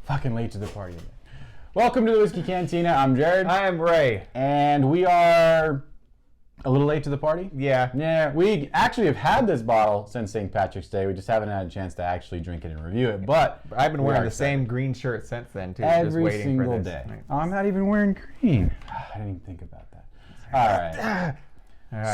Fucking late to the party again. Welcome to the Whiskey Cantina. I'm Jared. I am Ray. And we are a little late to the party? Yeah. Yeah, we actually have had this bottle since St. Patrick's Day. We just haven't had a chance to actually drink it and review it. But I've been wearing the same green shirt since then, too. Every just waiting single for this. day. Oh, I'm not even wearing green. I didn't even think about that. All right.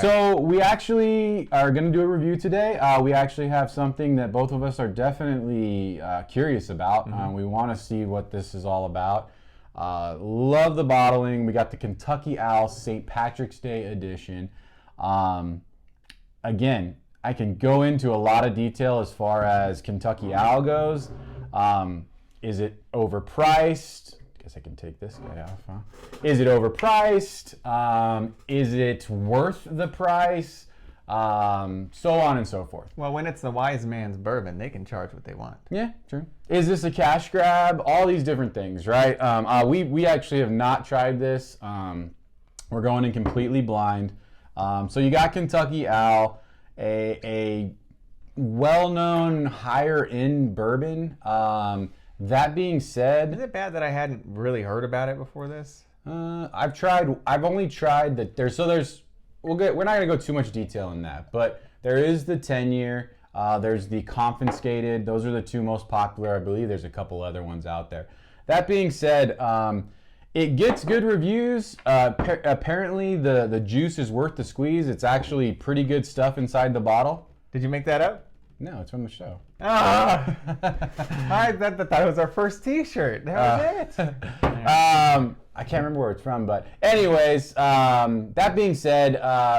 So we actually are going to do a review today. We actually have something that both of us are definitely curious about. We want to see what this is all about. Love the bottling. We got the Kentucky Owl St. Patrick's Day edition. Again, I can go into a lot of detail as far as Kentucky Owl goes. Is it overpriced? Guess I can take this guy off, huh? Is it overpriced? Is it worth the price? So on and so forth. Well, when it's the wise man's bourbon, they can charge what they want. Yeah, true. Is this a cash grab? All these different things, right? We actually have not tried this. We're going in completely blind. So you got Kentucky Owl, a well-known higher-end bourbon. That being said, is it bad that I hadn't really heard about it before this? I've only tried that. We're not gonna go too much detail in that, but there is the 10-year. There's the confiscated. Those are the two most popular. I believe there's a couple other ones out there. That being said, it gets good reviews. Apparently, the juice is worth the squeeze. It's actually pretty good stuff inside the bottle. Did you make that up? No, it's from the show. Ah! I thought it was our first T-shirt. That was it. I can't remember where it's from, but anyways, that being said,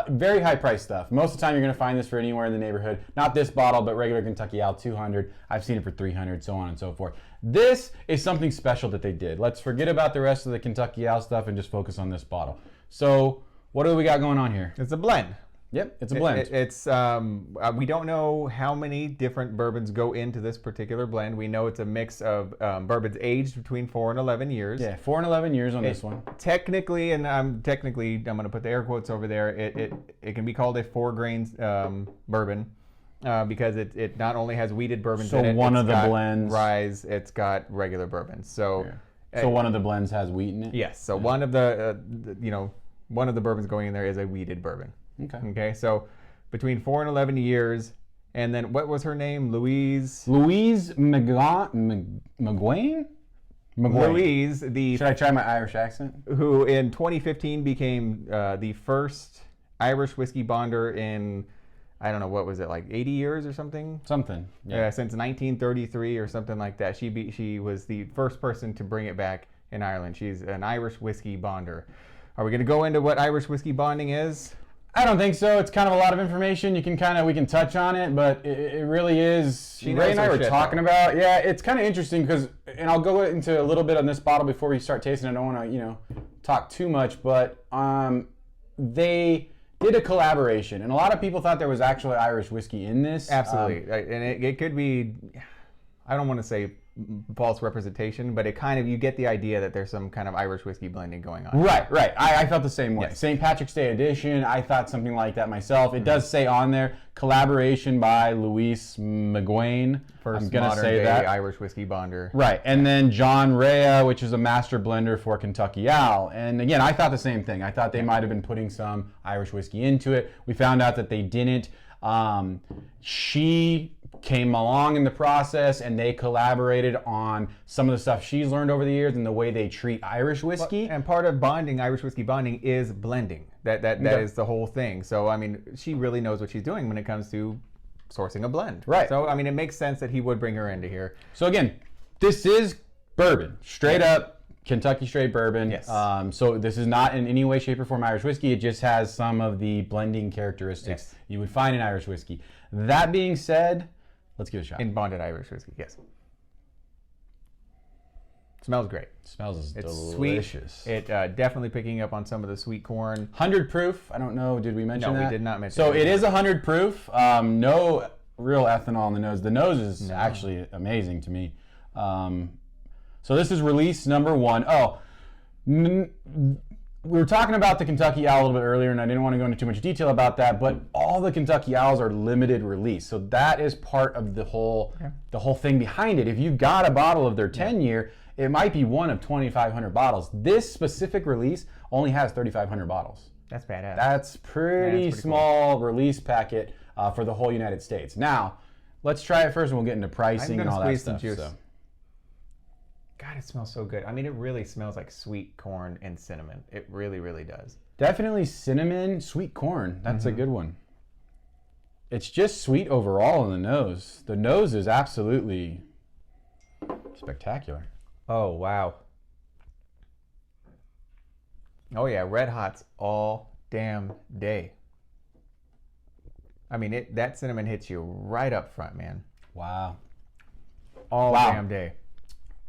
very high price stuff. Most of the time you're going to find this for anywhere in the neighborhood. Not this bottle, but regular Kentucky Owl, $200. I've seen it for $300, so on and so forth. This is something special that they did. Let's forget about the rest of the Kentucky Owl stuff and just focus on this bottle. So what do we got going on here? It's a blend. Yep, it's a blend. We don't know how many different bourbons go into this particular blend. We know it's a mix of bourbons aged between 4 and 11 years. Yeah, 4 and 11 years on this one. Technically, and I'm going to put the air quotes over there, it can be called a 4-grain bourbon because it not only has wheated bourbons in it, one of the got blends, rye, it's got regular bourbons. So, so one of the blends has wheat in it? Yes, so one of the bourbons going in there is a wheated bourbon. Okay. So between 4 and 11 years, and then what was her name? Louise McGuane? Louise, should I try my Irish accent? Who in 2015 became the first Irish whiskey bonder in, I don't know, what was it, like 80 years or something? Something. Yeah, since 1933 or something like that. She was the first person to bring it back in Ireland. She's an Irish whiskey bonder. Are we going to go into what Irish whiskey bonding is? I don't think so. It's kind of a lot of information. We can touch on it, but it really is. Ray and I were talking about. Yeah, it's kind of interesting because, and I'll go into a little bit on this bottle before we start tasting. I don't want to, talk too much, but they did a collaboration, and a lot of people thought there was actually Irish whiskey in this. Absolutely, and it could be. I don't want to say false representation, but you get the idea that there's some kind of Irish whiskey blending going on. Right. I felt the same way. Yes. St. Patrick's Day edition, I thought something like that myself. It does say on there, collaboration by Louise McGuane. First I'm going to say day that. Irish whiskey bonder. Right. And then John Rea, which is a master blender for Kentucky Owl. And again, I thought the same thing. I thought they might have been putting some Irish whiskey into it. We found out that they didn't. She came along in the process and they collaborated on some of the stuff she's learned over the years and the way they treat Irish whiskey. And part of Irish whiskey bonding is blending. That is the whole thing. So, I mean, she really knows what she's doing when it comes to sourcing a blend. Right. So, I mean, it makes sense that he would bring her into here. So, again, this is bourbon. Straight up Kentucky straight bourbon. Yes. So this is not in any way, shape, or form Irish whiskey. It just has some of the blending characteristics you would find in Irish whiskey. That being said, let's give it a shot. In bonded Irish whiskey, yes. Smells great. Smells it's delicious. Sweet. It definitely picking up on some of the sweet corn. 100 proof. I don't know. Did we mention that? No, we did not mention that. So it is 100 proof. No real ethanol in the nose. The nose is actually amazing to me. So this is release number 1. we were talking about the Kentucky Owl a little bit earlier, and I didn't want to go into too much detail about that, but all the Kentucky Owls are limited release. So that is part of the whole thing behind it. If you've got a bottle of their 10-year, it might be one of 2,500 bottles. This specific release only has 3,500 bottles. That's badass. That's pretty small release packet for the whole United States. Now, let's try it first, and we'll get into pricing and all that stuff. Some juice. God, it smells so good. I mean, it really smells like sweet corn and cinnamon. It really, really does. Definitely cinnamon, sweet corn. That's a good one. It's just sweet overall in the nose. The nose is absolutely spectacular. Oh, wow. Oh, yeah. Red Hots all damn day. I mean, that cinnamon hits you right up front, man. Wow. All damn day.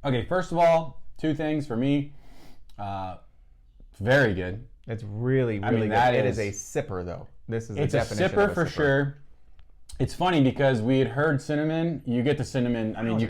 Okay, first of all, two things for me. Very good. It's really, really good. It is a sipper, though. This is it's a definition sipper of a for sure. It's funny because we had heard cinnamon. You get the cinnamon. I mean, you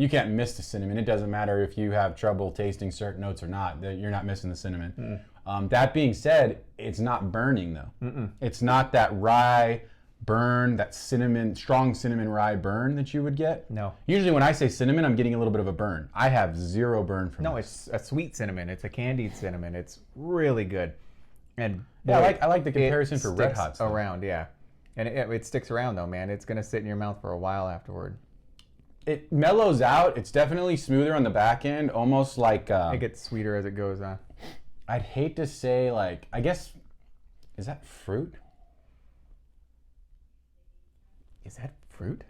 can't miss the cinnamon. It doesn't matter if you have trouble tasting certain notes or not. You're not missing the cinnamon. That being said, it's not burning though. It's not that rye burn, that cinnamon, strong cinnamon rye burn that you would get. No. Usually when I say cinnamon, I'm getting a little bit of a burn. I have zero burn from this. It's a sweet cinnamon. It's a candied cinnamon. It's really good. And yeah, I like the comparison for Red Hots. Around, yeah. And it sticks around though, man. It's gonna sit in your mouth for a while afterward. It mellows out. It's definitely smoother on the back end, almost like... it gets sweeter as it goes on. I'd hate to say, like, I guess, is that fruit? Is that fruit?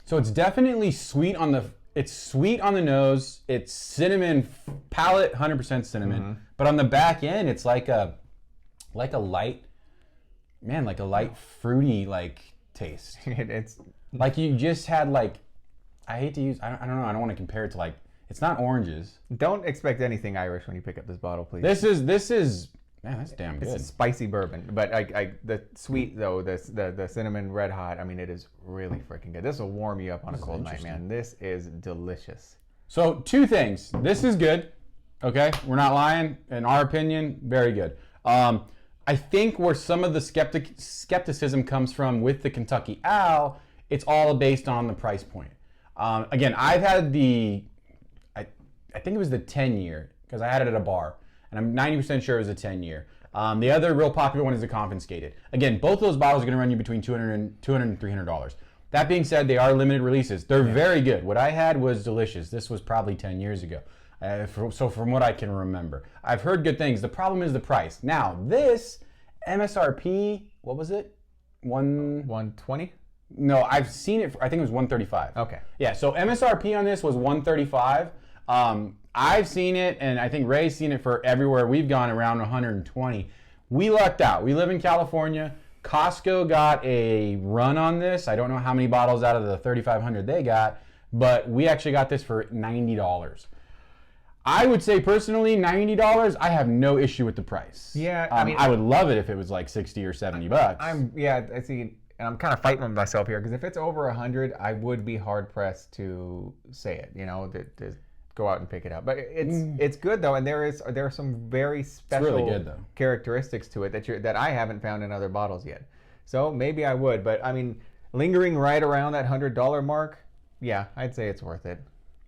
So it's definitely sweet on the... It's sweet on the nose. It's cinnamon, palate, 100% cinnamon. But on the back end, it's like a light... Man, like a light fruity, like, taste. It's... Like you just had like, I hate to use, I don't know, I don't want to compare it to like, it's not oranges. Don't expect anything Irish when you pick up this bottle, please. This is, man, that's damn good. It's a spicy bourbon, but the sweet though, the cinnamon Red Hot, I mean, it is really freaking good. This will warm you up on a cold night, man. This is delicious. So two things. This is good, okay? We're not lying. In our opinion, very good. I think where some of the skepticism comes from with the Kentucky Owl, it's all based on the price point. Again, I've had I think it was the 10-year, because I had it at a bar, and I'm 90% sure it was a 10-year. The other real popular one is the confiscated. Again, both of those bottles are going to run you between $200 and $300. That being said, they are limited releases. They're very good. What I had was delicious. This was probably 10 years ago. So from what I can remember, I've heard good things. The problem is the price. Now, this MSRP, what was it? 120? No, I've seen it. I think it was 135. Okay. Yeah. So MSRP on this was 135. I've seen it, and I think Ray's seen it for everywhere we've gone around 120. We lucked out. We live in California. Costco got a run on this. I don't know how many bottles out of the 3,500 they got, but we actually got this for $90. I would say personally, $90. I have no issue with the price. Yeah, I mean, I would love it if it was like 60 or 70 bucks. I see. And I'm kind of fighting with myself here because if it's over 100, I would be hard pressed to say it. You know, to go out and pick it up. But it's good though, and there are some very special really good, though. Characteristics to it that I haven't found in other bottles yet. So maybe I would, but I mean, lingering right around that $100 mark, yeah, I'd say it's worth it.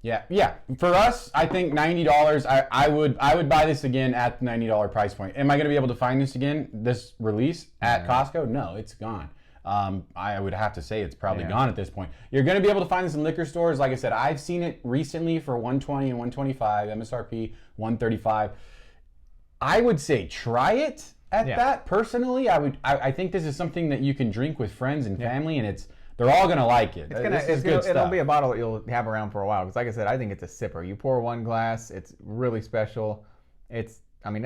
Yeah. For us, I think $90. I would buy this again at the $90 price point. Am I going to be able to find this again? This release at Costco? No, it's gone. I would have to say it's probably gone at this point. You're going to be able to find this in liquor stores. Like I said, I've seen it recently for 120 and 125, MSRP 135. I would say try it at that. Personally, I think this is something that you can drink with friends and family, and they're all going to like it. It'll be a bottle that you'll have around for a while. Because like I said, I think it's a sipper. You pour one glass, it's really special. It's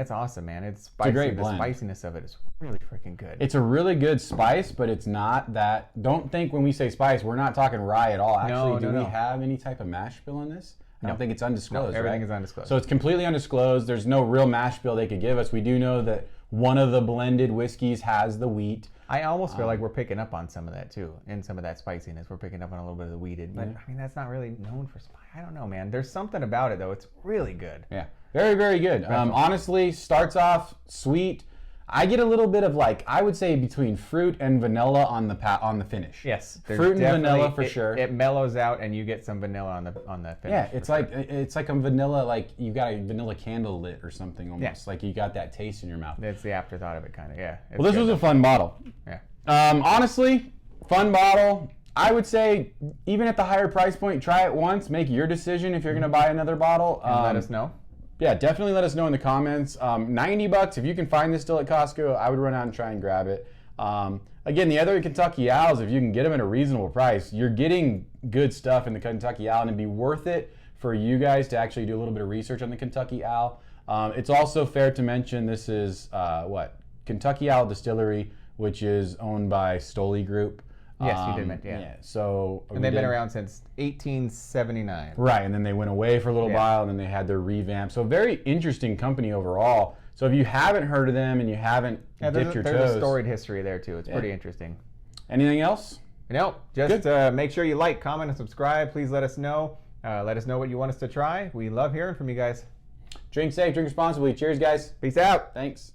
awesome, man. It's spicy. It's a great blend. The spiciness of it is really freaking good. It's a really good spice, but it's not that. Don't think when we say spice, we're not talking rye at all. Actually, do we have any type of mash bill in this? I don't think it's undisclosed. No, everything is undisclosed. So it's completely undisclosed. There's no real mash bill they could give us. We do know that one of the blended whiskeys has the wheat. I almost feel like we're picking up on some of that too, and some of that spiciness. We're picking up on a little bit of the wheated, but I mean that's not really known for spice. I don't know, man. There's something about it though. It's really good. Yeah. Very, very good. Honestly, starts off sweet. I get a little bit of like, I would say between fruit and vanilla on the finish. Yes, fruit and vanilla for sure. It mellows out, and you get some vanilla on the finish. Yeah, it's like a vanilla, like you got a vanilla candle lit or something almost. Like you got that taste in your mouth. It's the afterthought of it, kind of. Yeah. Well, this was a fun bottle. Yeah. Honestly, fun bottle. I would say even at the higher price point, try it once. Make your decision if you're going to buy another bottle. And let us know. Yeah, definitely let us know in the comments. $90, if you can find this still at Costco, I would run out and try and grab it. Again, the other Kentucky Owls, if you can get them at a reasonable price, you're getting good stuff in the Kentucky Owl, and it'd be worth it for you guys to actually do a little bit of research on the Kentucky Owl. It's also fair to mention this is, Kentucky Owl Distillery, which is owned by Stoli Group. Yes, you did mention, yeah. So and they've been around since 1879. Right, and then they went away for a little while, and then they had their revamp. So very interesting company overall. So if you haven't heard of them and you haven't dipped your toes. There's a storied history there too. It's pretty interesting. Anything else? No, just make sure you like, comment, and subscribe. Please let us know. Let us know what you want us to try. We love hearing from you guys. Drink safe, drink responsibly. Cheers, guys. Peace out. Thanks.